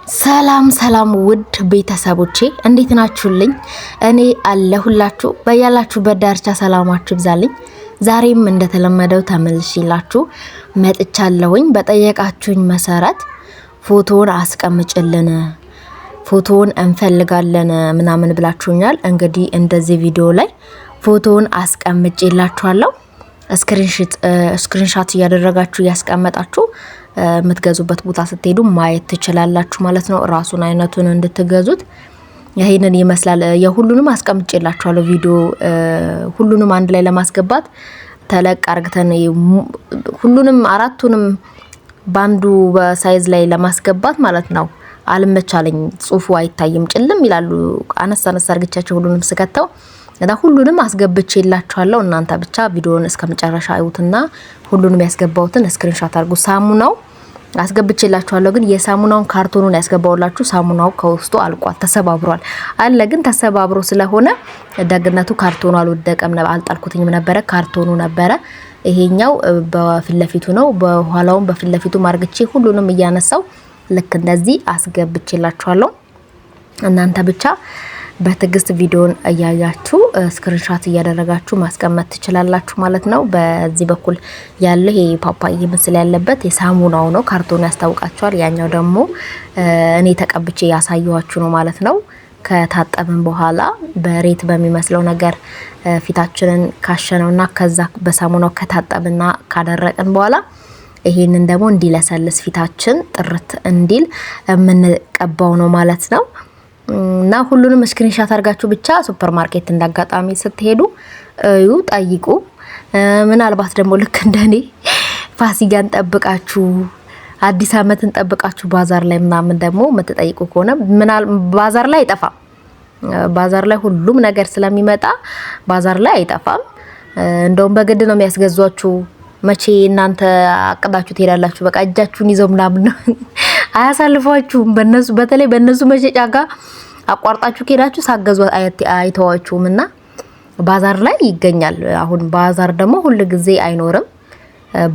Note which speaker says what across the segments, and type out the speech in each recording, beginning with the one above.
Speaker 1: ሰላም ሰላም ውድ ቤተሰቦቼ እንዴት ናችሁልኝ? እኔ አለሁላችሁ። በያላችሁበት ዳርቻ ሰላማችሁ ይብዛልኝ። ዛሬም እንደተለመደው ተመልሼላችሁ መጥቻለሁኝ። በጠየቃችሁኝ መሰረት ፎቶውን አስቀምጭልን፣ ፎቶውን እንፈልጋለን ምናምን ብላችሁኛል። እንግዲህ እንደዚህ ቪዲዮ ላይ ፎቶውን አስቀምጬላችኋለሁ። ስክሪንሻት እያደረጋችሁ ያስቀመጣችሁ የምትገዙበት ቦታ ስትሄዱ ማየት ትችላላችሁ ማለት ነው። ራሱን አይነቱን እንድትገዙት ይሄንን ይመስላል። የሁሉንም አስቀምጬላችኋለሁ ቪዲዮ ሁሉንም አንድ ላይ ለማስገባት ተለቅ አርግተን ሁሉንም አራቱንም ባንዱ በሳይዝ ላይ ለማስገባት ማለት ነው። አልመቻለኝ፣ ጽሁፉ አይታይም፣ ጭልም ይላሉ። አነሳ አርግቻቸው ሁሉንም ስከተው እና ሁሉንም አስገብቼላችኋለሁ። እናንተ ብቻ ቪዲዮውን እስከመጨረሻ አዩትና ሁሉንም ያስገባውትን ስክሪንሾት አድርጉ። ሳሙናው አስገብቼላችኋለሁ፣ ግን የሳሙናውን ካርቶኑን ያስገባውላችሁ ሳሙናው ከውስጡ አልቋል፣ ተሰባብሯል አለ። ግን ተሰባብሮ ስለሆነ ደግነቱ ካርቶኑ አልወደቀም፣ አልጣልኩትኝም ነበረ፣ ካርቶኑ ነበረ። ይሄኛው በፊት ለፊቱ ነው። በኋላውም በፊት ለፊቱ ማርግቼ ሁሉንም እያነሳው ልክ እንደዚህ አስገብቼላችኋለሁ። እናንተ ብቻ በትግስት ቪዲዮን እያያችሁ ስክሪንሾት እያደረጋችሁ ማስቀመጥ ትችላላችሁ ማለት ነው። በዚህ በኩል ያለው ይሄ ፓፓዬ ምስል ያለበት የሳሙናው ነው፣ ካርቶኑ ያስታውቃችኋል። ያኛው ደግሞ እኔ ተቀብቼ ያሳየኋችሁ ነው ማለት ነው። ከታጠብን በኋላ በሬት በሚመስለው ነገር ፊታችንን ካሸነውና ከዛ በሳሙናው ከታጠብና ካደረቅን በኋላ ይሄንን ደግሞ እንዲለሰልስ ፊታችን ጥርት እንዲል የምንቀባው ነው ማለት ነው። እና ሁሉንም ስክሪንሾት አድርጋችሁ ብቻ ሱፐር ማርኬት እንዳጋጣሚ ስትሄዱ እዩ፣ ጠይቁ። ምናልባት ደግሞ ልክ እንደኔ ፋሲካን ጠብቃችሁ አዲስ አመትን ጠብቃችሁ ባዛር ላይ ምናምን ደግሞ የምትጠይቁ ከሆነ ባዛር ላይ አይጠፋም። ባዛር ላይ ሁሉም ነገር ስለሚመጣ ባዛር ላይ አይጠፋም። እንደውም በግድ ነው የሚያስገዟችሁ። መቼ እናንተ አቅዳችሁ ትሄዳላችሁ፣ በቃ እጃችሁን ይዘው ምናምን ነው አያሳልፏችሁም። በነሱ በተለይ በነሱ መሸጫ ጋር አቋርጣችሁ ከሄዳችሁ ሳገዙ አይተዋችሁምና ባዛር ላይ ይገኛል። አሁን ባዛር ደግሞ ሁሉ ጊዜ አይኖርም፣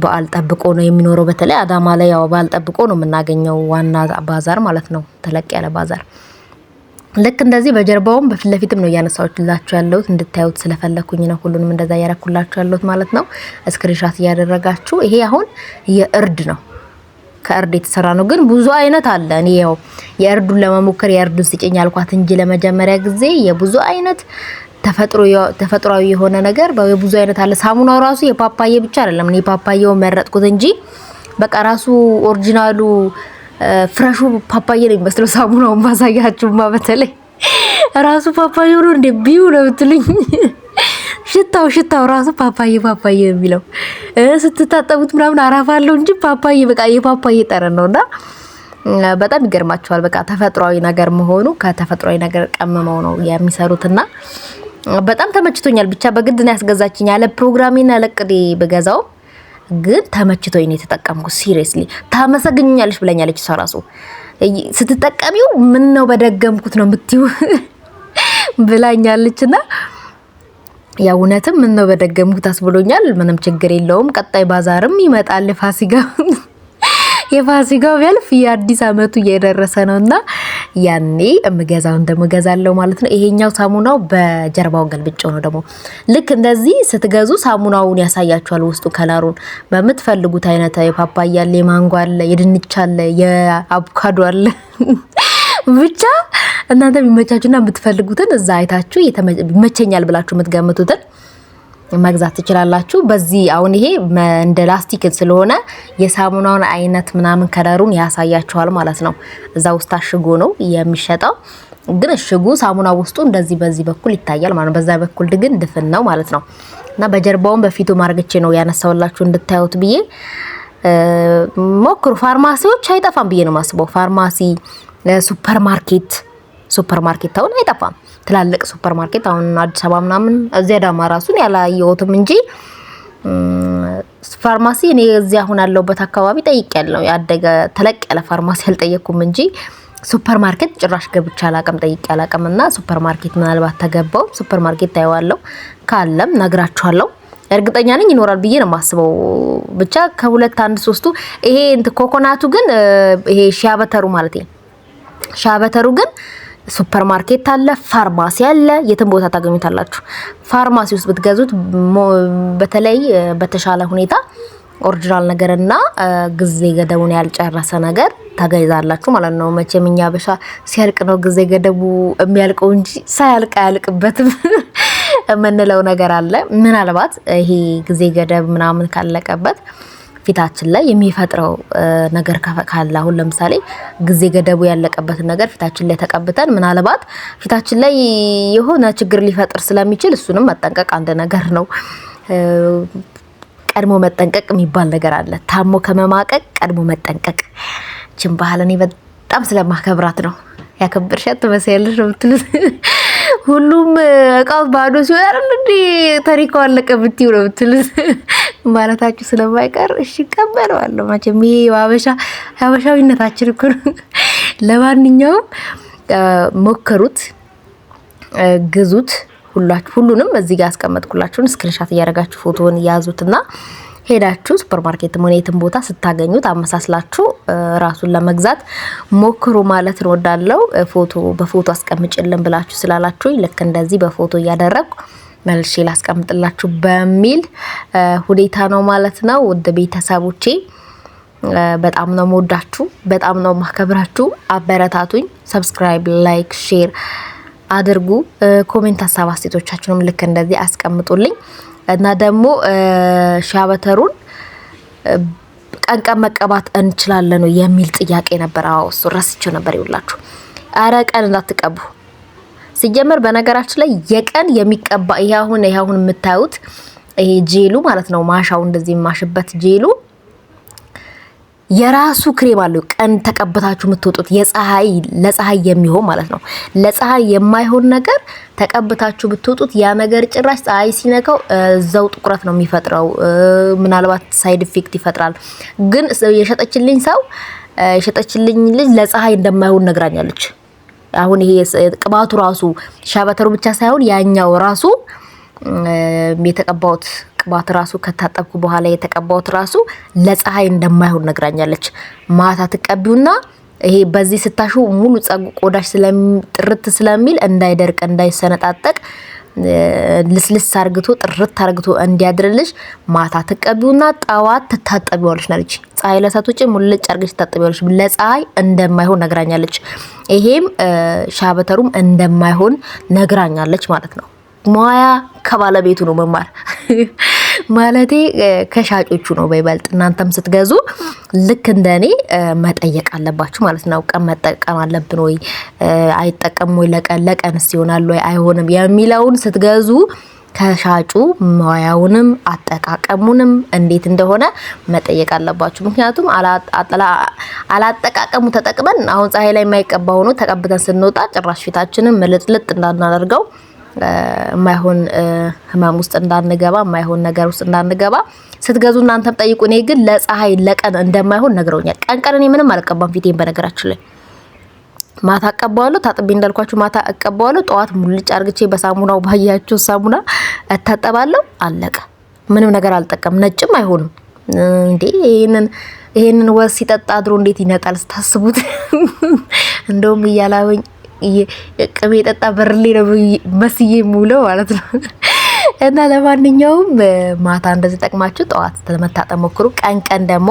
Speaker 1: በዓል ጠብቆ ነው የሚኖረው። በተለይ አዳማ ላይ ያው በዓል ጠብቆ ነው የምናገኘው ዋና ባዛር ማለት ነው፣ ተለቅ ያለ ባዛር። ልክ እንደዚህ በጀርባውም በፊት ለፊትም ነው እያነሳሁላችሁ ያለሁት፣ እንድታዩት ስለፈለኩኝ ነው ሁሉንም እንደዛ ያረኩላችሁ ያለሁት ማለት ነው። ስክሪንሾት እያደረጋችሁ ይሄ አሁን የእርድ ነው፣ ከእርድ የተሰራ ነው። ግን ብዙ አይነት አለ። እኔ ያው የእርዱን ለመሞከር የእርዱን ስጭኝ አልኳት እንጂ ለመጀመሪያ ጊዜ የብዙ አይነት ተፈጥሯዊ የሆነ ነገር በብዙ አይነት አለ። ሳሙናው ራሱ የፓፓዬ ብቻ አይደለም። እኔ ፓፓዬው መረጥኩት እንጂ በቃ ራሱ ኦሪጂናሉ ፍሬሹ ፓፓዬ ነው የሚመስለው። ሳሙናውን ባሳያችሁማ በተለይ ራሱ ፓፓዬ ነው እንደ ቢዩ ነው ብትልኝ ሽታው ራሱ ፓፓዬ የሚለው ስትታጠቡት ምናምን አራፋለሁ እንጂ ፓፓዬ በቃ የፓፓዬ ጠረን ነውና በጣም ይገርማቸዋል። በቃ ተፈጥሯዊ ነገር መሆኑ ከተፈጥሯዊ ነገር ቀምመው ነው የሚሰሩትና በጣም ተመችቶኛል። ብቻ በግድ ነው ያስገዛችኝ ያለ ፕሮግራሜና ለቅዴ በገዛው ግን ተመችቶኝ ነው የተጠቀምኩት። ሲሪየስሊ ታመሰግኛለሽ ብለኛለች እሷ ራሱ ስትጠቀሚው ምን ነው በደገምኩት ነው የምትይው ብላኛለችና ያው እውነትም ምን ነው በደገምኩት አስብሎኛል። ምንም ችግር የለውም። ቀጣይ ባዛርም ይመጣል። የፋሲካው ቢያልፍ የአዲስ አመቱ እየደረሰ ነውና ያኔ እምገዛውን ደግሞ ገዛለው ማለት ነው። ይሄኛው ሳሙናው በጀርባው ገልብጬው ነው ደግሞ ልክ እንደዚህ ስትገዙ ሳሙናውን ያሳያችኋል። ውስጡ ከለሩን በምትፈልጉት አይነት የፓፓያ አለ፣ የማንጎ አለ፣ የድንች አለ፣ የአቮካዶ አለ ብቻ እናንተ የሚመቻችሁና የምትፈልጉትን እዛ አይታችሁ ይመቸኛል ብላችሁ የምትገምቱትን መግዛት ትችላላችሁ። በዚህ አሁን ይሄ እንደ ላስቲክ ስለሆነ የሳሙናውን አይነት ምናምን ከለሩን ያሳያችኋል ማለት ነው። እዛ ውስጥ ታሽጎ ነው የሚሸጠው፣ ግን እሽጉ ሳሙና ውስጡ እንደዚህ በዚህ በኩል ይታያል ማለት ነው። በዛ በኩል ግን ድፍን ነው ማለት ነው። እና በጀርባውን በፊቱ ማርግቼ ነው ያነሳውላችሁ እንድታዩት ብዬ። ሞክሩ። ፋርማሲዎች አይጠፋም ብዬ ነው ማስበው። ፋርማሲ፣ ሱፐር ማርኬት አሁን አይጠፋም። ትላልቅ ሱፐር ማርኬት አሁን አዲስ አበባ ምናምን እዚያ ዳማ ራሱን ያላየሁትም እንጂ ፋርማሲ እኔ እዚያ አሁን ያለሁበት አካባቢ ጠይቄያለሁ። ያደገ ተለቅ ያለ ፋርማሲ አልጠየኩም እንጂ ሱፐር ማርኬት ጭራሽ ገብቼ አላቅም፣ ጠይቄ አላቅምና ሱፐር ማርኬት ምናልባት ተገባው ሱፐር ማርኬት ታይዋለሁ፣ ካለም ነግራችኋለሁ። እርግጠኛ ነኝ ይኖራል ብዬ ነው የማስበው። ብቻ ከሁለት አንድ ሶስቱ ይሄ ኮኮናቱ ግን ይሄ ሺያ በተሩ ማለት ነው ሻበተሩ ግን ሱፐር ማርኬት አለ፣ ፋርማሲ አለ፣ የትም ቦታ ታገኙታላችሁ። ፋርማሲ ውስጥ ብትገዙት በተለይ በተሻለ ሁኔታ ኦሪጂናል ነገርና ጊዜ ገደቡን ያልጨረሰ ነገር ታገዛላችሁ ማለት ነው። መቼም እኛ አበሻ ሲያልቅ ነው ጊዜ ገደቡ የሚያልቀው እንጂ ሳያልቅ አያልቅበትም የምንለው ነገር አለ። ምናልባት ይሄ ጊዜ ገደብ ምናምን ካለቀበት ፊታችን ላይ የሚፈጥረው ነገር ካለ አሁን ለምሳሌ ጊዜ ገደቡ ያለቀበትን ነገር ፊታችን ላይ ተቀብተን ምናልባት ፊታችን ላይ የሆነ ችግር ሊፈጥር ስለሚችል እሱንም መጠንቀቅ አንድ ነገር ነው። ቀድሞ መጠንቀቅ የሚባል ነገር አለ። ታሞ ከመማቀቅ ቀድሞ መጠንቀቅ። ችን ባህል እኔ በጣም ስለማከብራት ነው። ያከብርሻት ትመስያለሽ ነው የምትሉት። ሁሉም እቃው ባዶ ሲሆን አይደል እንዴ ታሪካው አለቀ ብትዩ ነው የምትሉት ማለታችሁ ስለማይቀር እሺ ቀበለዋለሁ። መቼም ይሄ ሀበሻዊነታችን እኮ ነው። ለማንኛውም ሞክሩት፣ ግዙት። ሁሉንም እዚህ ጋር አስቀመጥኩላችሁን ስክሪንሻት እያደረጋችሁ ፎቶውን ያዙትና ሄዳችሁ ሱፐርማርኬት ሞኔትን ቦታ ስታገኙት አመሳስላችሁ ራሱን ለመግዛት ሞክሩ ማለት ነው። ወዳለው በፎቶ አስቀምጭልን ብላችሁ ስላላችሁኝ ልክ እንደዚህ በፎቶ እያደረኩ መልሼ ላስቀምጥላችሁ በሚል ሁኔታ ነው ማለት ነው። ወደ ቤተሰቦቼ በጣም ነው የምወዳችሁ፣ በጣም ነው ማከብራችሁ። አበረታቱኝ። ሰብስክራይብ፣ ላይክ፣ ሼር አድርጉ። ኮሜንት ሀሳብ አስተያየቶቻችሁንም ልክ እንደዚህ አስቀምጡልኝ እና ደግሞ ሻበተሩን ቀን መቀባት እንችላለን ነው የሚል ጥያቄ ነበር። አዎ እሱ ረስቼው ነበር። ይውላችሁ አረ ቀን እንዳትቀቡ። ሲጀመር በነገራችን ላይ የቀን የሚቀባ ይሄ አሁን የምታዩት ይሄ ጄሉ ማለት ነው። ማሻው እንደዚህ ማሽበት ጄሉ የራሱ ክሬም አለው። ቀን ተቀብታችሁ የምትወጡት ለፀሐይ የሚሆን ማለት ነው። ለፀሐይ የማይሆን ነገር ተቀብታችሁ ብትወጡት ያ ነገር ጭራሽ ፀሐይ ሲነካው እዛው ጥቁረት ነው የሚፈጥረው። ምናልባት ሳይድ ኢፌክት ይፈጥራል። ግን የሸጠችልኝ ልጅ ለፀሐይ እንደማይሆን ነግራኛለች። አሁን ይሄ ቅባቱ ራሱ ሻበተሩ ብቻ ሳይሆን ያኛው ራሱ የተቀባውት ቅባት ራሱ ከታጠብኩ በኋላ የተቀባውት ራሱ ለፀሐይ እንደማይሆን ነግራኛለች። ማታ ትቀቢውና ይሄ በዚህ ስታሹ ሙሉ ቆዳሽ ጥርት ስለሚል እንዳይደርቅ እንዳይሰነጣጠቅ ልስልስ አርግቶ ጥርት አርግቶ እንዲያድርልሽ ማታ ትቀቢውና ጠዋት ትታጠቢዋለሽ ናለች። ፀሐይ ለሳቶች ሙልጭ አርገሽ ትታጠቢዋለሽ። ለፀሐይ እንደማይሆን ነግራኛለች። ይሄም ሻበተሩም እንደማይሆን ነግራኛለች ማለት ነው። ሙያ ከባለቤቱ ነው መማር ማለቴ ከሻጮቹ ነው በይበልጥ። እናንተም ስትገዙ ልክ እንደኔ መጠየቅ አለባችሁ ማለት ነው። ቀን መጠቀም አለብን ወይ አይጠቀም ወይ ለቀንስ ይሆናል ወይ አይሆንም የሚለውን ስትገዙ ከሻጩ ሙያውንም አጠቃቀሙንም እንዴት እንደሆነ መጠየቅ አለባችሁ። ምክንያቱም አላጠቃቀሙ ተጠቅመን አሁን ፀሐይ ላይ የማይቀባ ሆኖ ተቀብተን ስንወጣ ጭራሽ ፊታችንን ምልጥልጥ እንዳናደርገው የማይሆን ህመም ውስጥ እንዳንገባ የማይሆን ነገር ውስጥ እንዳንገባ ስትገዙ እናንተም ጠይቁ። እኔ ግን ለፀሐይ ለቀን እንደማይሆን ነግረውኛል። ቀን እኔ ምንም አልቀባም ፊቴን። በነገራችን ላይ ማታ አቀባዋለሁ። ታጥቤ እንዳልኳችሁ ማታ አቀባዋለሁ። ጠዋት ሙልጭ አርግቼ በሳሙናው ባያችሁ ሳሙና እታጠባለሁ። አለቀ። ምንም ነገር አልጠቀም። ነጭም አይሆንም እንዴ! ይሄንን ወስ ሲጠጣ አድሮ እንዴት ይነጣል ስታስቡት። እንደውም እያላወኝ ቅቤ ጠጣ በርሌ ነው መስዬ ሙሉ ማለት ነው። እና ለማንኛውም ማታ እንደዚህ ጠቅማችሁ ጠዋት መታጠብ ሞክሩ። ቀን ደግሞ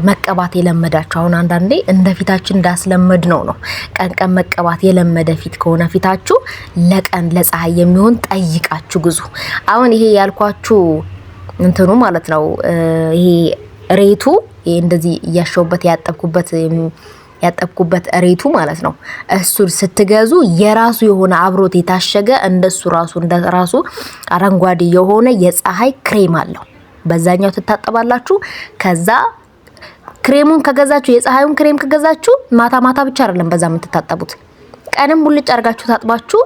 Speaker 1: መቀባት የለመዳችሁ አሁን አንዳንዴ እንደ ፊታችን እንዳስለመድ ነው ቀን መቀባት የለመደ ፊት ከሆነ ፊታችሁ ለቀን ለፀሐይ የሚሆን ጠይቃችሁ ግዙ። አሁን ይሄ ያልኳችሁ እንትኑ ማለት ነው። ይሄ ሬቱ ይሄ እንደዚህ እያሸውበት ያጠብኩበት ሬቱ ማለት ነው። እሱን ስትገዙ የራሱ የሆነ አብሮት የታሸገ እንደራሱ አረንጓዴ የሆነ የፀሐይ ክሬም አለው። በዛኛው ትታጠባላችሁ። ከዛ ክሬሙን ከገዛችሁ የፀሐዩን ክሬም ከገዛችሁ ማታ ብቻ አይደለም በዛ የምትታጠቡት። ቀንም ሙልጭ አርጋችሁ ታጥባችሁ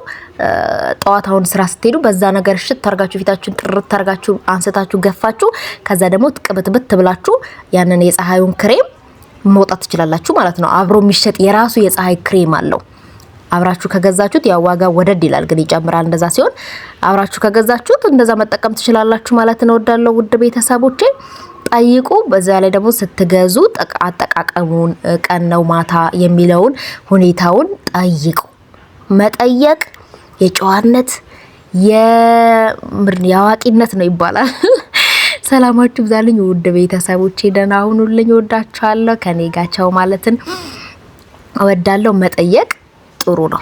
Speaker 1: ጠዋት አሁን ስራ ስትሄዱ በዛ ነገር ሽት ታርጋችሁ ፊታችሁን ጥርት ታርጋችሁ አንስታችሁ ገፋችሁ ከዛ ደግሞ ትቅብትብት ብላችሁ ያንን የፀሐዩን ክሬም መውጣት ትችላላችሁ ማለት ነው። አብሮ የሚሸጥ የራሱ የፀሐይ ክሬም አለው። አብራችሁ ከገዛችሁት ያው ዋጋ ወደድ ይላል ግን ይጨምራል። እንደዛ ሲሆን አብራችሁ ከገዛችሁት እንደዛ መጠቀም ትችላላችሁ ማለት ነው። ወዳለው ውድ ቤተሰቦቼ ጠይቁ። በዛ ላይ ደግሞ ስትገዙ አጠቃቀሙን ቀን ነው ማታ የሚለውን ሁኔታውን ጠይቁ። መጠየቅ የጨዋነት የአዋቂነት ነው ይባላል። ሰላማችሁ ብዛልኝ ውድ ቤተሰቦቼ፣ ደህና ሁኑልኝ። ወዳችኋለሁ። ከኔ ጋር ቻው ማለትን እወዳለሁ። መጠየቅ ጥሩ ነው።